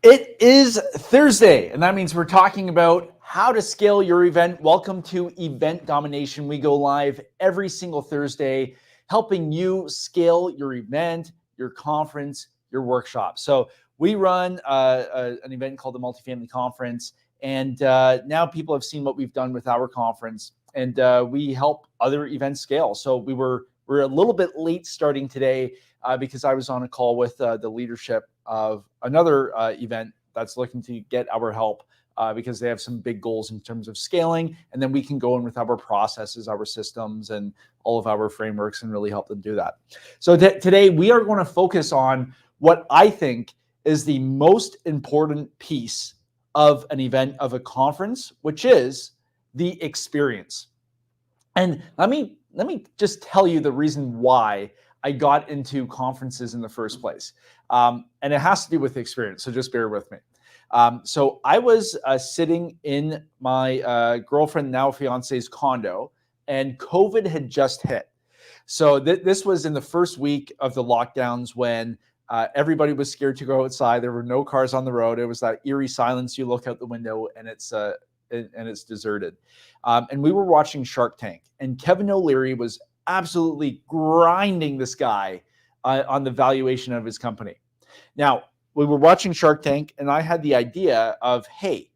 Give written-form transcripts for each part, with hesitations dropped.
It is Thursday, and that means we're talking about how to scale your event. Welcome to Event Domination. We go live every single Thursday, helping you scale your event, your conference, your workshop. So we run an event called the Multifamily Conference, and now people have seen what we've done with our conference, and we help other events scale. So we're a little bit late starting today because I was on a call with the leadership of another event that's looking to get our help because they have some big goals in terms of scaling, and then we can go in with our processes, our systems, and all of our frameworks and really help them do that. So today we are going to focus on what I think is the most important piece of an event, of a conference, which is the experience. And let me just tell you the reason why I got into conferences in the first place. And it has to do with the experience, so just bear with me. So I was sitting in my girlfriend, now fiance's condo, and COVID had just hit. So this was in the first week of the lockdowns when everybody was scared to go outside. There were no cars on the road. It was that eerie silence. You look out the window and it's deserted. And we were watching Shark Tank, and Kevin O'Leary was absolutely grinding this guy on the valuation of his company. Now, we were watching Shark Tank, and I had the idea of, hey,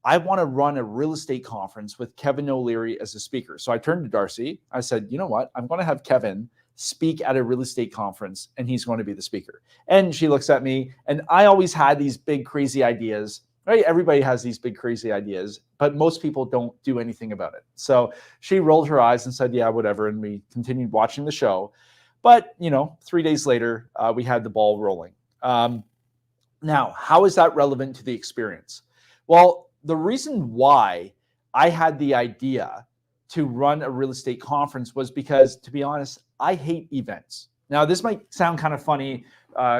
I want to run a real estate conference with Kevin O'Leary as a speaker. So I turned to Darcy. I said, you know what? I'm going to have Kevin speak at a real estate conference, and he's going to be the speaker. And she looks at me, and I always had these big, crazy ideas. Right? Everybody has these big, crazy ideas, but most people don't do anything about it. So she rolled her eyes and said, yeah, whatever. And we continued watching the show. But, 3 days later, we had the ball rolling. Now, how is that relevant to the experience? Well, the reason why I had the idea to run a real estate conference was because, to be honest, I hate events. Now, this might sound kind of funny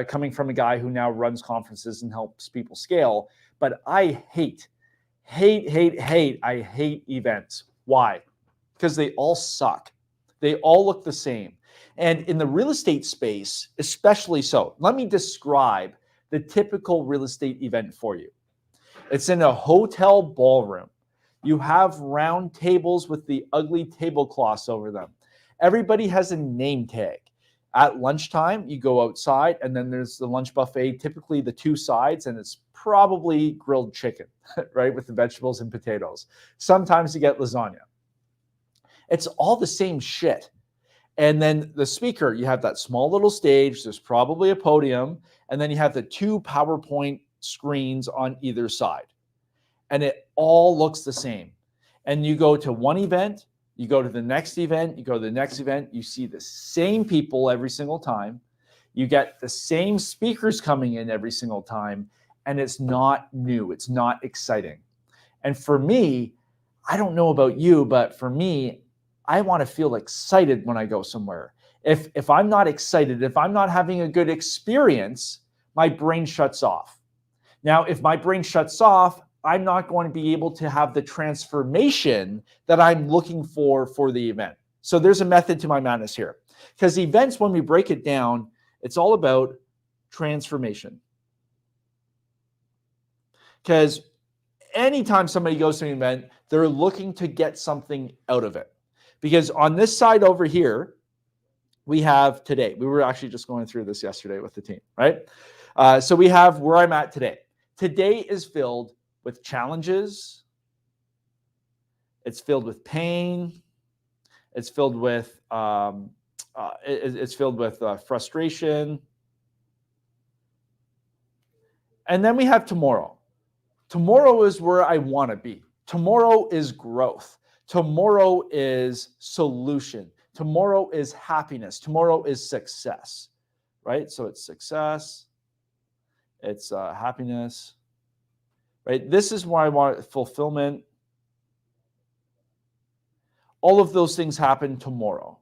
coming from a guy who now runs conferences and helps people scale, but I hate events. Why? Because they all suck. They all look the same. And in the real estate space, especially so, let me describe the typical real estate event for you. It's in a hotel ballroom. You have round tables with the ugly tablecloths over them. Everybody has a name tag. At lunchtime, you go outside, and then there's the lunch buffet, typically the two sides, and it's probably grilled chicken, right, with the vegetables and potatoes. Sometimes you get lasagna. It's all the same shit. And then the speaker, you have that small little stage, there's probably a podium, and then you have the two PowerPoint screens on either side. And it all looks the same. And you go to one event, you go to the next event, you go to the next event, you see the same people every single time. You get the same speakers coming in every single time, and it's not new. It's not exciting. And for me, I don't know about you, but for me, I want to feel excited when I go somewhere. If I'm not excited, if I'm not having a good experience, my brain shuts off. Now, if my brain shuts off, I'm not going to be able to have the transformation that I'm looking for the event. So there's a method to my madness here. Because events, when we break it down, it's all about transformation. Because anytime somebody goes to an event, they're looking to get something out of it. Because on this side over here, we have today. We were actually just going through this yesterday with the team, right? So we have where I'm at today. Today is filled with challenges. It's filled with pain. It's filled with frustration. And then we have tomorrow. Tomorrow is where I want to be. Tomorrow is growth. Tomorrow is solution. Tomorrow is happiness. Tomorrow is success, right? So it's success. It's happiness, right? This is where I want fulfillment. All of those things happen tomorrow.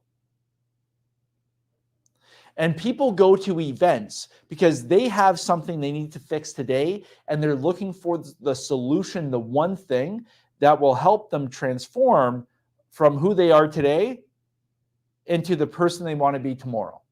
And people go to events because they have something they need to fix today, and they're looking for the solution, the one thing that will help them transform from who they are today into the person they want to be tomorrow.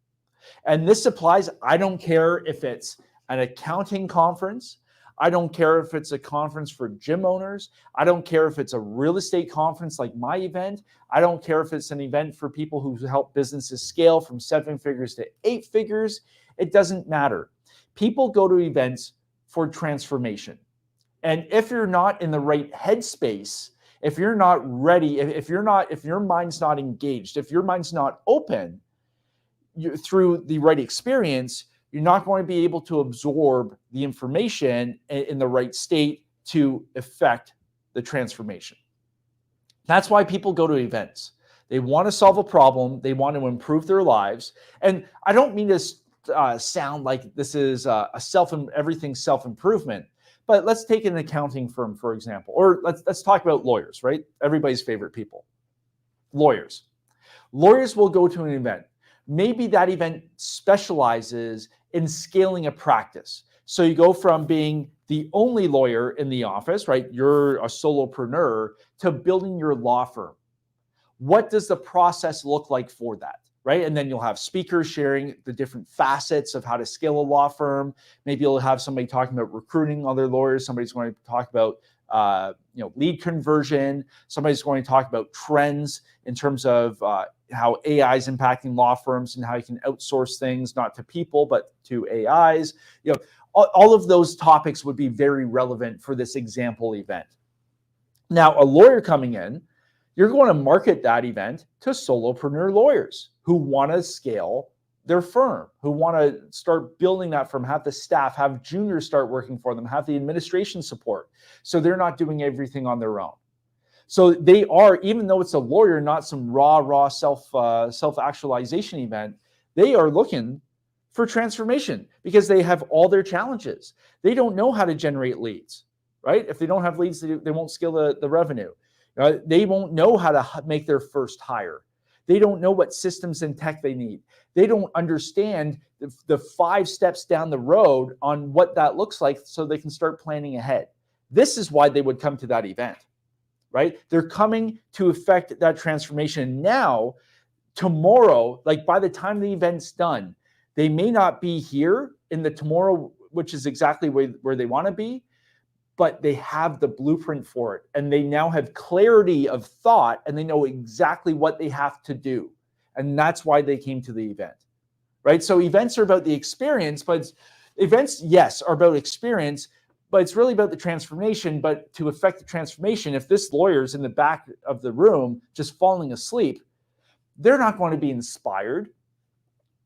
And this applies, I don't care if it's an accounting conference, I don't care if it's a conference for gym owners. I don't care if it's a real estate conference like my event. I don't care if it's an event for people who help businesses scale from 7 figures to 8 figures. It doesn't matter. People go to events for transformation. And if you're not in the right headspace, if you're not ready, if your mind's not engaged, if your mind's not open through the right experience, you're not going to be able to absorb the information in the right state to effect the transformation. That's why people go to events. They want to solve a problem. They want to improve their lives. And I don't mean to sound like this is everything self-improvement. But let's take an accounting firm, for example, or let's talk about lawyers, right? Everybody's favorite people. Lawyers. Lawyers will go to an event. Maybe that event specializes in scaling a practice. So you go from being the only lawyer in the office, right? You're a solopreneur, to building your law firm. What does the process look like for that? Right? And then you'll have speakers sharing the different facets of how to scale a law firm. Maybe you'll have somebody talking about recruiting other lawyers. Somebody's going to talk about lead conversion. Somebody's going to talk about trends in terms of how AI is impacting law firms and how you can outsource things, not to people, but to AIs. All of those topics would be very relevant for this example event. Now, a lawyer coming in, you're going to market that event to solopreneur lawyers who want to scale their firm, who want to start building that firm, have the staff, have juniors start working for them, have the administration support. So they're not doing everything on their own. So they are, even though it's a lawyer, not some raw self-actualization event, they are looking for transformation because they have all their challenges. They don't know how to generate leads, right? If they don't have leads, they won't scale the revenue. They won't know how to make their first hire. They don't know what systems and tech they need. They don't understand the 5 steps down the road on what that looks like so they can start planning ahead. This is why they would come to that event, right? They're coming to effect that transformation now. Tomorrow, like by the time the event's done, they may not be here in the tomorrow, which is exactly where they want to be, but they have the blueprint for it. And they now have clarity of thought and they know exactly what they have to do. And that's why they came to the event, right? So events are about the experience, but events, yes, are about experience, but it's really about the transformation. But to affect the transformation, if this lawyer's in the back of the room just falling asleep, they're not going to be inspired.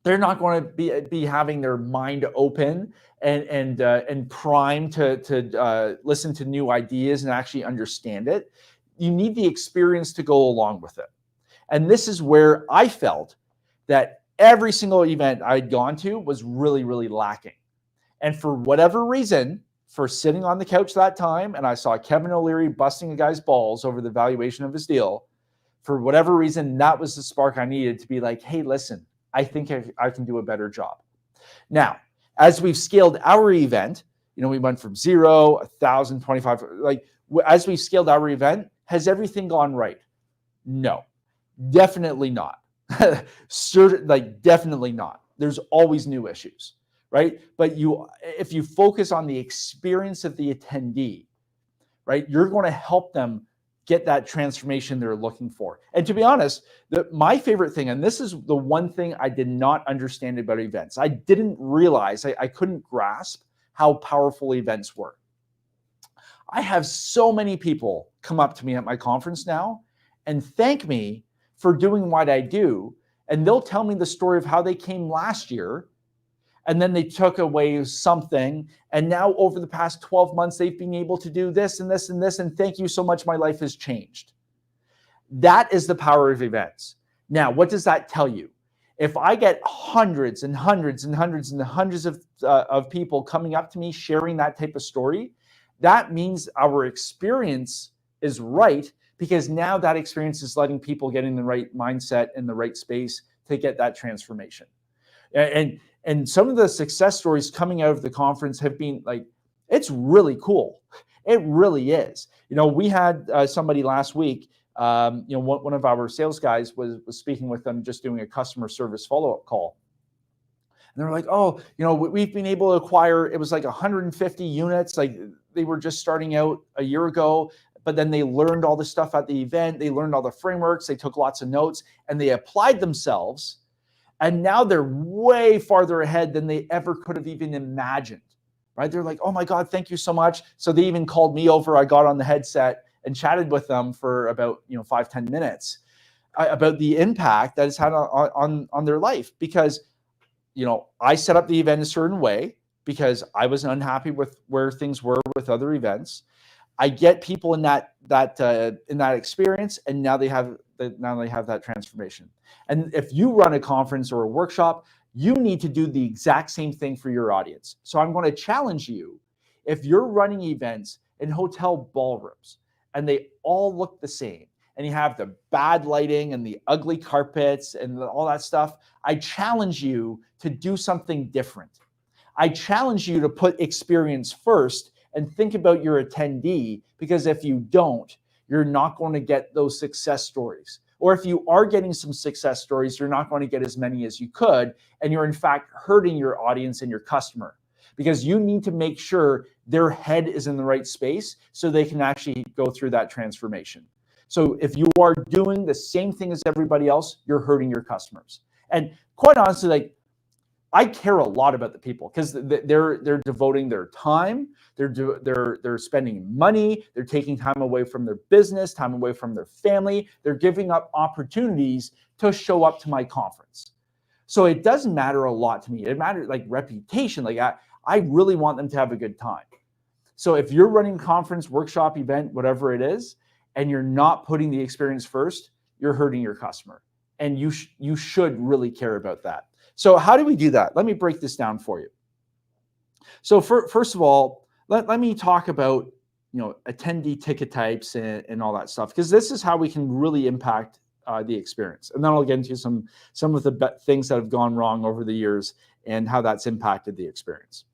They're not going to be having their mind open and primed to listen to new ideas and actually understand it. You need the experience to go along with it. And this is where I felt that every single event I'd gone to was really, really lacking. And for whatever reason, for sitting on the couch that time, and I saw Kevin O'Leary busting a guy's balls over the valuation of his deal, for whatever reason, that was the spark I needed to be like, hey, listen, I think I can do a better job. Now, as we've scaled our event, we went from 0, 1,000, 25, as we've scaled our event, has everything gone right? No, definitely not. Definitely not. There's always new issues, right? But if you focus on the experience of the attendee, right, you're going to help them get that transformation they're looking for. And to be honest, my favorite thing, and this is the one thing I did not understand about events, I didn't realize, I couldn't grasp how powerful events were. I have so many people come up to me at my conference now and thank me for doing what I do. And they'll tell me the story of how they came last year and then they took away something. And now over the past 12 months, they've been able to do this and this and this. And thank you so much. My life has changed. That is the power of events. Now, what does that tell you? If I get hundreds and hundreds and hundreds and hundreds of people coming up to me sharing that type of story, that means our experience is right, because now that experience is letting people get in the right mindset and the right space to get that transformation. And some of the success stories coming out of the conference have been it's really cool. It really is. We had somebody last week, one of our sales guys was speaking with them, just doing a customer service follow-up call. And they're like, oh, we've been able to acquire, it was like 150 units. Like they were just starting out a year ago, but then they learned all this stuff at the event. They learned all the frameworks. They took lots of notes and they applied themselves. And now they're way farther ahead than they ever could have even imagined, right? They're like, oh my God, thank you so much. So they even called me over. I got on the headset and chatted with them for about 5-10 minutes about the impact that it's had on their life. Because I set up the event a certain way because I was unhappy with where things were with other events. I get people in that experience, and now they have that transformation. And if you run a conference or a workshop, you need to do the exact same thing for your audience. So I'm going to challenge you: if you're running events in hotel ballrooms and they all look the same, and you have the bad lighting and the ugly carpets and all that stuff, I challenge you to do something different. I challenge you to put experience first and think about your attendee, because if you don't, you're not going to get those success stories. Or if you are getting some success stories, you're not going to get as many as you could, and you're in fact hurting your audience and your customer, because you need to make sure their head is in the right space so they can actually go through that transformation. So if you are doing the same thing as everybody else, you're hurting your customers. And quite honestly, like, I care a lot about the people, because they're devoting their time, they're spending money, they're taking time away from their business, time away from their family, they're giving up opportunities to show up to my conference. So it doesn't matter a lot to me. It matters like reputation. Like I really want them to have a good time. So if you're running a conference, workshop, event, whatever it is, and you're not putting the experience first, you're hurting your customer. And you should really care about that. So how do we do that? Let me break this down for you. So first of all, let me talk about attendee ticket types and all that stuff, because this is how we can really impact the experience. And then I'll get into some of the things that have gone wrong over the years and how that's impacted the experience.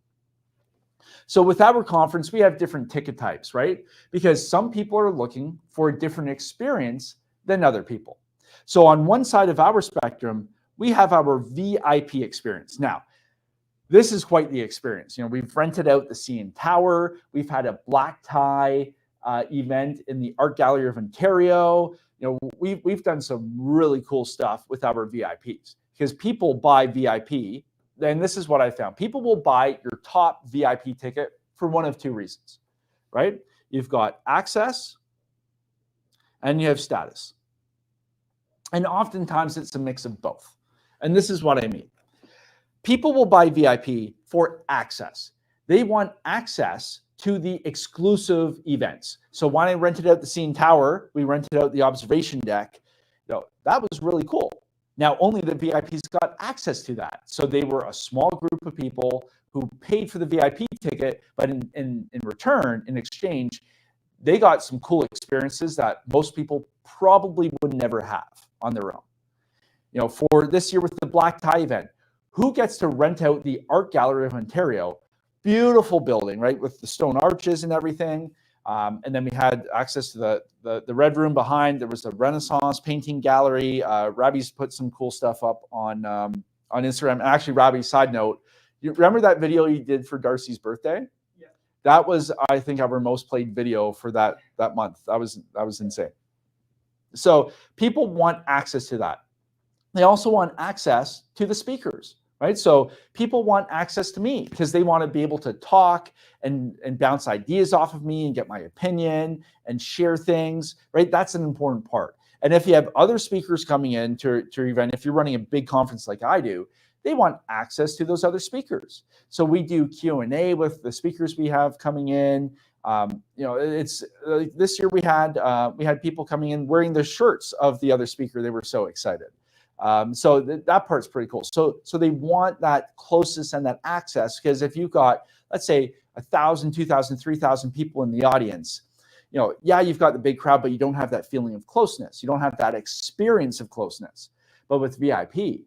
So with our conference, we have different ticket types, right? Because some people are looking for a different experience than other people. So on one side of our spectrum, we have our VIP experience. Now, this is quite the experience. We've rented out the CN Tower. We've had a black tie event in the Art Gallery of Ontario. We've done some really cool stuff with our VIPs, because people buy VIP. And this is what I found. People will buy your top VIP ticket for one of two reasons, right? You've got access and you have status. And oftentimes it's a mix of both. And this is what I mean. People will buy VIP for access. They want access to the exclusive events. So when I rented out the CN Tower, we rented out the observation deck. That was really cool. Now, only the VIPs got access to that. So they were a small group of people who paid for the VIP ticket, but in return, in exchange, they got some cool experiences that most people probably would never have on their own. For this year with the black tie event, who gets to rent out the Art Gallery of Ontario? Beautiful building, right, with the stone arches and everything. And then we had access to the red room behind. There was a Renaissance painting gallery. Robbie's put some cool stuff up on Instagram. And actually, Robbie, side note, you remember that video you did for Darcy's birthday? Yeah. That was, I think, our most played video for that month. That was insane. So people want access to that. They also want access to the speakers, right? So people want access to me because they want to be able to talk and bounce ideas off of me and get my opinion and share things, right? That's an important part. And if you have other speakers coming in to your event, if you're running a big conference like I do, they want access to those other speakers. So we do Q&A with the speakers we have coming in. It's this year we had people coming in wearing the shirts of the other speaker. They were so excited. So that part's pretty cool. So they want that closeness and that access, because if you've got, let's say, 1,000, 2,000, 3,000 people in the audience, you've got the big crowd, but you don't have that feeling of closeness. You don't have that experience of closeness. But with VIP,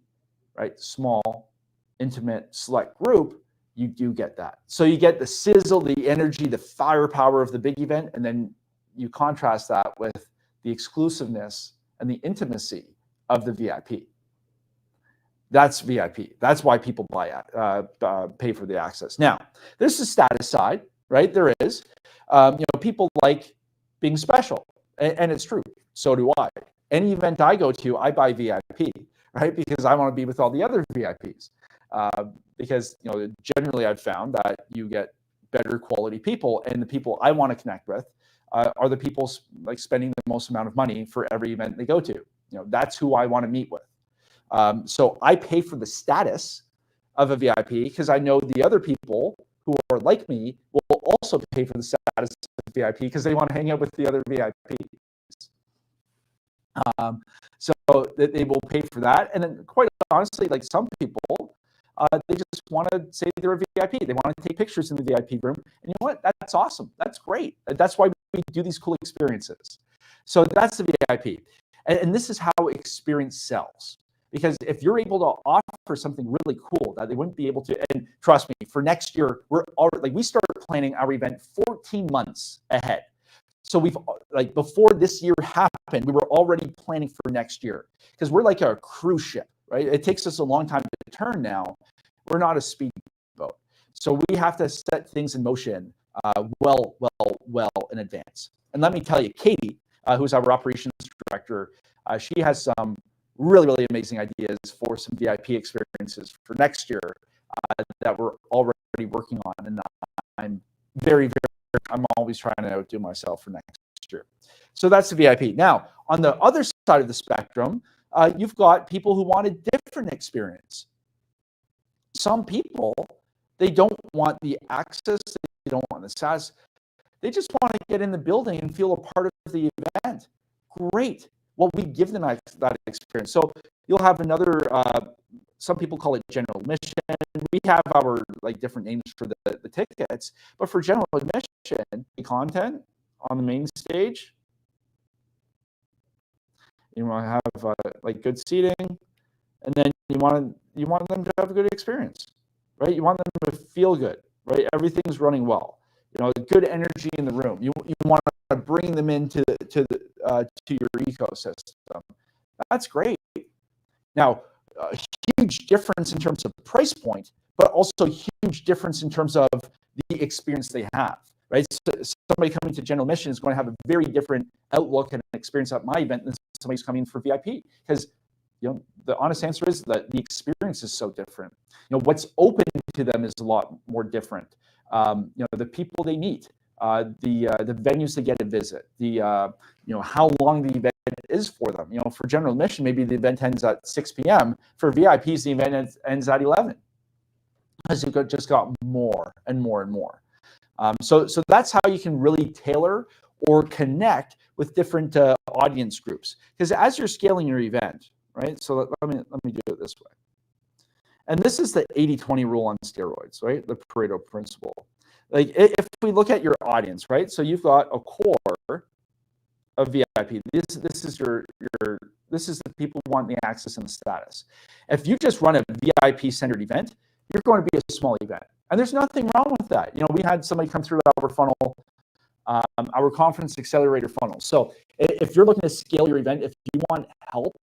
right, small, intimate, select group, you do get that. So you get the sizzle, the energy, the firepower of the big event, and then you contrast that with the exclusiveness and the intimacy of the VIP. That's VIP. That's why people pay for the access. Now, there's the status side, right? There is. People like being special, and it's true. So do I. Any event I go to, I buy VIP, right? Because I want to be with all the other VIPs. Because generally I've found that you get better quality people, and the people I want to connect with are the people like spending the most amount of money for every event they go to. That's who I want to meet with. So I pay for the status of a VIP because I know the other people who are like me will also pay for the status of VIP because they want to hang out with the other VIPs. So they will pay for that. And then quite honestly, like some people, they just want to say they're a VIP. They want to take pictures in the VIP room. And you know what? That's awesome. That's great. That's why we do these cool experiences. So that's the VIP. And this is how experience sells. Because if you're able to offer something really cool that they wouldn't be able to, and trust me, for next year, we start planning our event 14 months ahead. So we've before this year happened, we were already planning for next year because we're like a cruise ship, right? It takes us a long time to turn now. We're not a speedboat. So we have to set things in motion well in advance. And let me tell you, Katie, who's our operations director, she has some really amazing ideas for some VIP experiences for next year that we're already working on. And I'm I'm always trying to outdo myself for next year. So that's the VIP. Now, on the other side of the spectrum, you've got people who want a different experience. Some people, they don't want the access, they don't want the SaaS. They just want to get in the building and feel a part of the event. Great. Well, we give them that experience. So you'll have another, some people call it general admission. We have our different names for the tickets, but for general admission, the content on the main stage, you want to have good seating, and then you want them to have a good experience, right? You want them to feel good, right? Everything's running well. Good energy in the room. You want to bring them into to your ecosystem. That's great. Now, a huge difference in terms of price point, but also huge difference in terms of the experience they have, right? So somebody coming to general admission is going to have a very different outlook and experience at my event than somebody who's coming for VIP, because the honest answer is that the experience is so different. What's open to them is a lot more different. The people they meet, the venues they get to visit, how long the event is for them. For general admission, maybe the event ends at 6 p.m. For VIPs, the event ends at 11, as you just got more and more and more. So that's how you can really tailor or connect with different audience groups. Because as you're scaling your event, right? So let me do it this way. And this is the 80-20 rule on steroids, right? The Pareto principle. If we look at your audience, right? So you've got a core of VIP. This is this is the people who want the access and the status. If you just run a VIP centered event, you're going to be a small event, and there's nothing wrong with that. We had somebody come through our funnel, our conference accelerator funnel. So if you're looking to scale your event, if you want help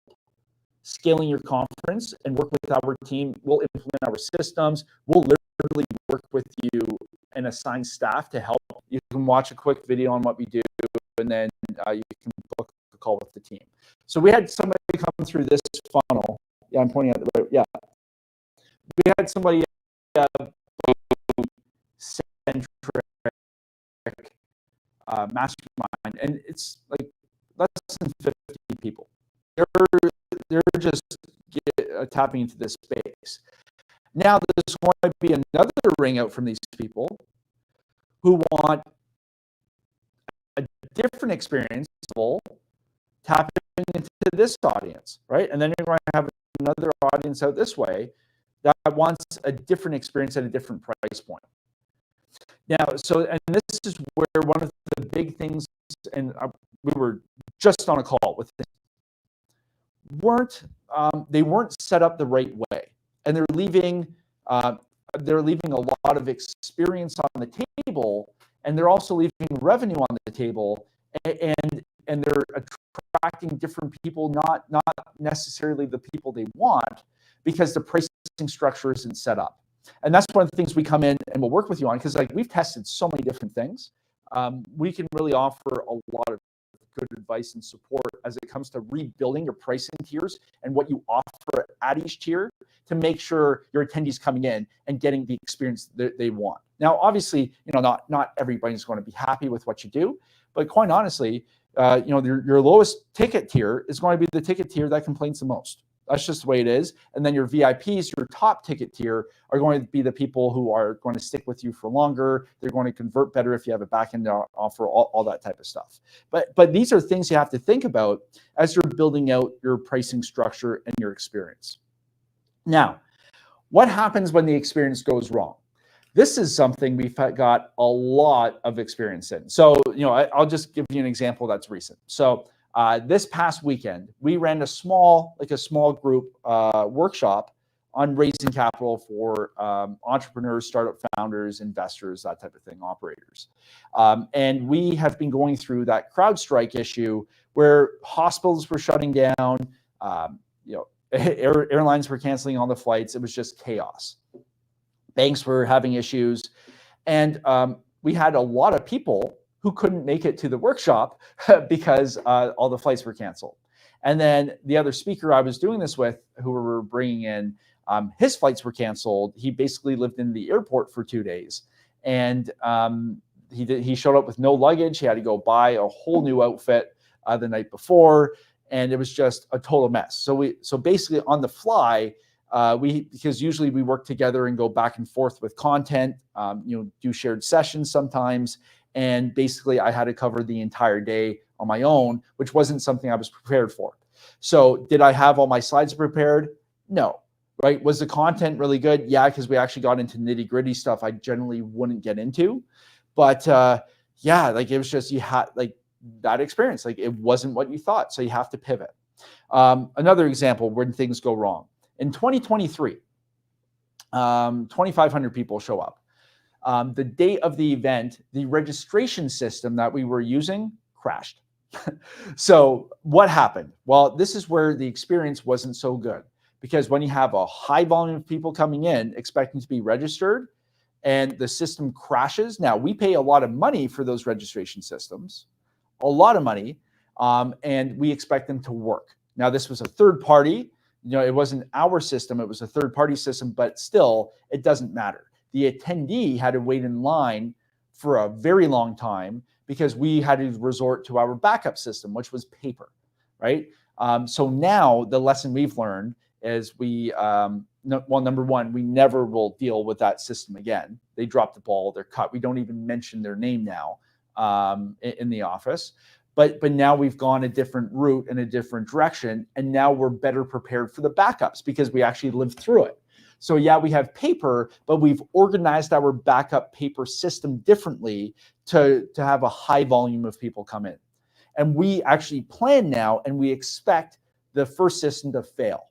scaling your conference and work with our team, we'll implement our systems. We'll literally work with you and assign staff to help. You can watch a quick video on what we do, and then you can book a call with the team. So we had somebody come through this funnel. Yeah, I'm pointing at the right. Yeah. We had somebody centric mastermind, and it's less than 50 people. They're just tapping into this space. Now, there's going to be another ring out from these people who want a different experience, tapping into this audience, right? And then you're going to have another audience out this way that wants a different experience at a different price point. Now, and this is where one of the big things, and we were just on a call with this, they weren't set up the right way, and they're leaving a lot of experience on the table, and they're also leaving revenue on the table, and they're attracting different people, not necessarily the people they want, because the pricing structure isn't set up. And that's one of the things we come in and we'll work with you on, because like we've tested so many different things. We can really offer a lot of good advice and support as it comes to rebuilding your pricing tiers and what you offer at each tier to make sure your attendees coming in and getting the experience that they want. Now, obviously, not everybody's going to be happy with what you do, but quite honestly, your lowest ticket tier is going to be the ticket tier that complains the most. That's just the way it is. And then your VIPs, your top ticket tier, are going to be the people who are going to stick with you for longer. They're going to convert better if you have a back-end offer, all that type of stuff. But these are things you have to think about as you're building out your pricing structure and your experience. Now, what happens when the experience goes wrong? This is something we've got a lot of experience in. So, I'll just give you an example that's recent. So this past weekend, we ran a small group workshop on raising capital for entrepreneurs, startup founders, investors, that type of thing, operators. And we have been going through that CrowdStrike issue where hospitals were shutting down, airlines were canceling all the flights. It was just chaos. Banks were having issues. And we had a lot of people who couldn't make it to the workshop because all the flights were canceled. And then the other speaker I was doing this with, who we were bringing in, his flights were canceled. He basically lived in the airport for 2 days. And he showed up with no luggage. He had to go buy a whole new outfit the night before. And it was just a total mess. So basically on the fly, because usually we work together and go back and forth with content, do shared sessions sometimes. And basically I had to cover the entire day on my own, which wasn't something I was prepared for. So did I have all my slides prepared? No, right? Was the content really good? Yeah, because we actually got into nitty gritty stuff I generally wouldn't get into. But it was just, you had that experience, it wasn't what you thought. So you have to pivot. Another example when things go wrong. In 2023, 2,500 people show up. The day of the event, the registration system that we were using crashed. So what happened? Well, this is where the experience wasn't so good, because when you have a high volume of people coming in expecting to be registered and the system crashes, now we pay a lot of money for those registration systems, a lot of money, and we expect them to work. Now, this was a third party. It wasn't our system, it was a third-party system, but still, it doesn't matter. The attendee had to wait in line for a very long time because we had to resort to our backup system, which was paper, right? So now the lesson we've learned is number one, we never will deal with that system again. They dropped the ball, they're cut. We don't even mention their name now in the office. But now we've gone a different route in a different direction, and now we're better prepared for the backups because we actually lived through it. So yeah, we have paper, but we've organized our backup paper system differently to have a high volume of people come in. And we actually plan now, and we expect the first system to fail.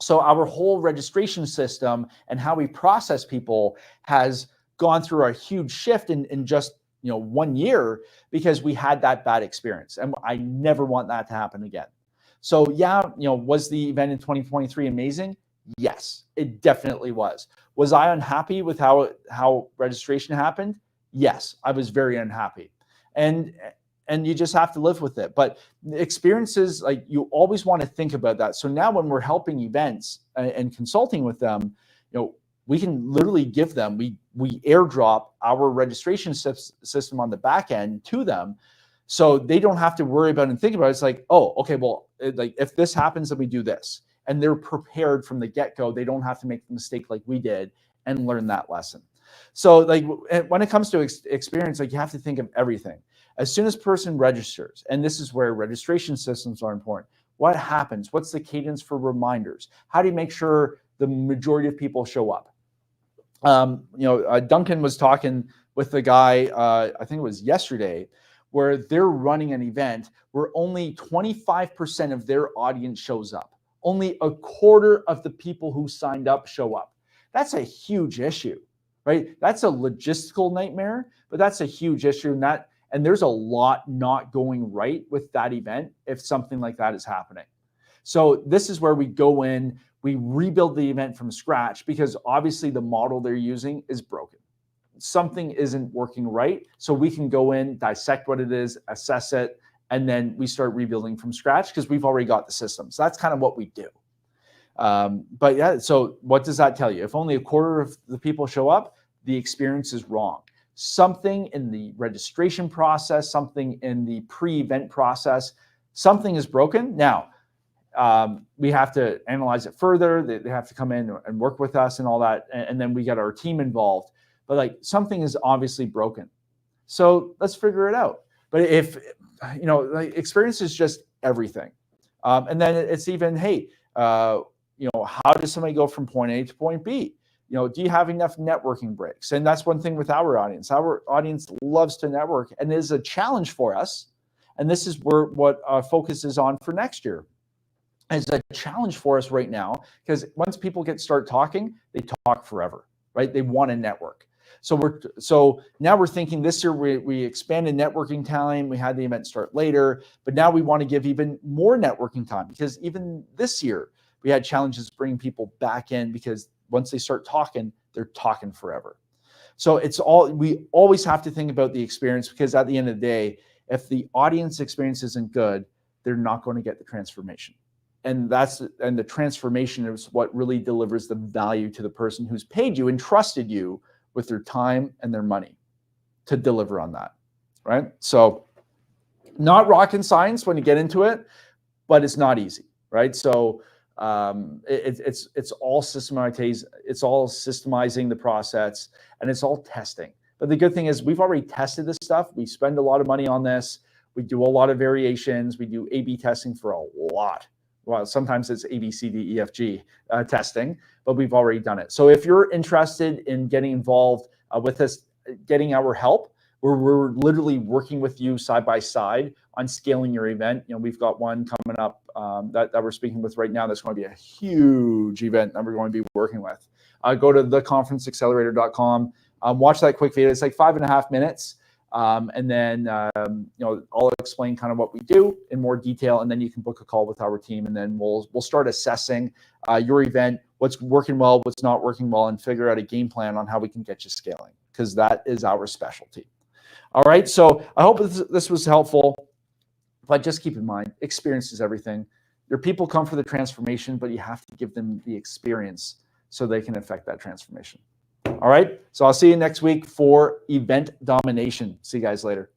So our whole registration system and how we process people has gone through a huge shift in just 1 year, because we had that bad experience, and I never want that to happen again. So yeah, was the event in 2023 amazing? Yes, it definitely was. Was I unhappy with how registration happened? Yes, I was very unhappy, and you just have to live with it. But experiences, you always want to think about that. So now when we're helping events and consulting with them, we can literally give them, we airdrop our registration system on the back end to them, so they don't have to worry about and think about it. It's oh, okay, well, if this happens, then we do this. And they're prepared from the get-go. They don't have to make the mistake like we did and learn that lesson. So when it comes to experience, you have to think of everything. As soon as a person registers, and this is where registration systems are important, what happens? What's the cadence for reminders? How do you make sure the majority of people show up? Duncan was talking with the guy, I think it was yesterday, where they're running an event where only 25% of their audience shows up. Only a quarter of the people who signed up show up. That's a huge issue, right? That's a logistical nightmare, but that's a huge issue. And there's a lot not going right with that event if something like that is happening. So this is where we go in, We rebuild the event from scratch because obviously the model they're using is broken. Something isn't working right. So we can go in, dissect what it is, assess it, and then we start rebuilding from scratch because we've already got the system. So that's kind of what we do. But yeah, so what does that tell you? If only a quarter of the people show up, the experience is wrong. Something in the registration process, something in the pre-event process, something is broken. Now, we have to analyze it further. They have to come in and work with us and all that. And then we get our team involved. But like something is obviously broken. So let's figure it out. But if, like experience is just everything. And then it's even, hey, how does somebody go from point A to point B? Do you have enough networking breaks? And that's one thing with our audience. Our audience loves to network and is a challenge for us. And this is what our focus is on for next year. It's a challenge for us right now because once people start talking, they talk forever, right? They want to network. So now we're thinking this year we expanded networking time. We had the event start later, but now we want to give even more networking time because even this year we had challenges bringing people back in because once they start talking, they're talking forever. So we always have to think about the experience because at the end of the day, if the audience experience isn't good, they're not going to get the transformation. And the transformation is what really delivers the value to the person who's paid you and trusted you with their time and their money to deliver on that, right? So not rocket science when you get into it, but it's not easy, right? So it's all systemizing the process and it's all testing. But the good thing is we've already tested this stuff. We spend a lot of money on this. We do a lot of variations. We do A/B testing for a lot. Well, sometimes it's A, B, C, D, E, F, G testing, but we've already done it. So if you're interested in getting involved with us, getting our help, we're literally working with you side by side on scaling your event. We've got one coming up that we're speaking with right now. That's going to be a huge event that we're going to be working with. Go to theconferenceaccelerator.com. Watch that quick video. It's like 5.5 minutes. And then, I'll explain kind of what we do in more detail, and then you can book a call with our team, and then we'll start assessing your event, what's working well, what's not working well, and figure out a game plan on how we can get you scaling, because that is our specialty. All right, so I hope this was helpful, but just keep in mind, experience is everything. Your people come for the transformation, but you have to give them the experience so they can affect that transformation. All right, so I'll see you next week for event domination. See you guys later.